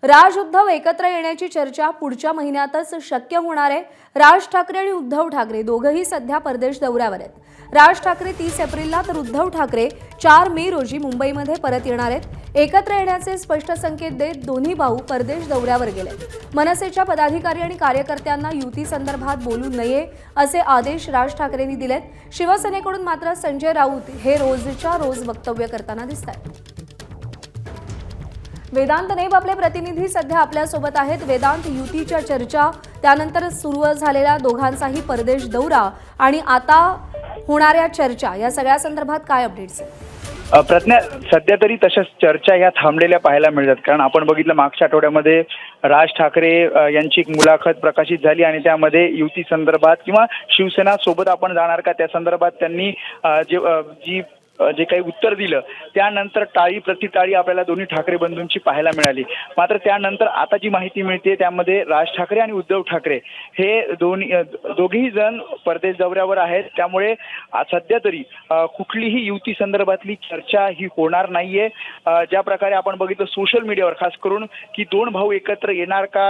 राज उद्धव एकत्र येण्याची चर्चा पुढच्या महिन्यातच शक्य होणार आहे। राज ठाकरे आणि उद्धव ठाकरे दोघंही सध्या परदेश दौऱ्यावर आहेत। राज ठाकरे 30 एप्रिलला तर उद्धव ठाकरे 4 मे रोजी मुंबईमध्ये परत येणार आहेत। एकत्र येण्याचे स्पष्ट संकेत देत दोन्ही भाऊ परदेश दौऱ्यावर गेले। मनसेच्या पदाधिकारी आणि कार्यकर्त्यांना युती संदर्भात बोलू नये असे आदेश राज ठाकरेंनी दिलेत। शिवसेनेकडून मात्र संजय राऊत हे रोजच्या रोज वक्तव्य करताना दिसतात। वेदांत नेब आपले प्रतिनिधी सध्या आपल्या सोबत आहेत। वेदांत, युतीच्या चर्चा, त्यानंतर सुरू झालेला दोघांचाही परदेश दौरा आणि आता होणाऱ्या चर्चा या सगळ्या संदर्भात काय अपडेट्स आहेत? प्रज्ञा, सध्या तरी तशाच चर्चा या थांबलेल्या पाहायला मिळतात। कारण आपण बघितलं मागच्या आठवड्यामध्ये राज ठाकरे यांची एक मुलाखत प्रकाशित झाली आणि त्यामध्ये युती संदर्भात किंवा शिवसेना सोबत आपण जाणार का त्या संदर्भात त्यांनी जे काही उत्तर दिलं, त्यानंतर टाळी प्रतिटाळी आपल्याला दोन्ही ठाकरे बंधूंची पाहायला मिळाली। मात्र त्यानंतर आता जी माहिती मिळते त्यामध्ये राज ठाकरे आणि उद्धव ठाकरे हे दोघेही जण परदेश दौऱ्यावर आहेत। त्यामुळे सध्या तरी कुठलीही युती संदर्भातली चर्चा ही होणार नाहीये। ज्या प्रकारे आपण बघितलं सोशल मीडियावर खास करून की दोन भाऊ एकत्र येणार का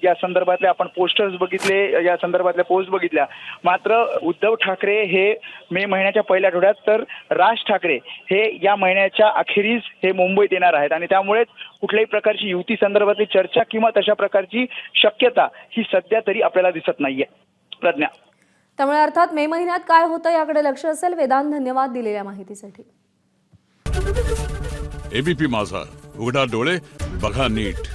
या संदर्भातले आपण पोस्टर्स बघितले, या संदर्भातल्या पोस्ट बघितल्या। मात्र उद्धव ठाकरे हे मे महिन्याच्या पहिल्या आठवड्यात तर राज ठाकरे हे या महिन्याच्या अखेरीस हे मुंबईत येणार आहेत आणि त्यामुळेच कुठल्याही प्रकारची युती संदर्भातली चर्चा किंवा तशा प्रकारची शक्यता ही सध्या तरी आपल्याला दिसत नाहीये। प्रज्ञा, त्यामुळे अर्थात मे महिन्यात काय होतं याकडे लक्ष असेल। वेदांत, धन्यवाद दिलेल्या माहितीसाठी। एबीपी माझा, उघडा डोळे बघा नीट।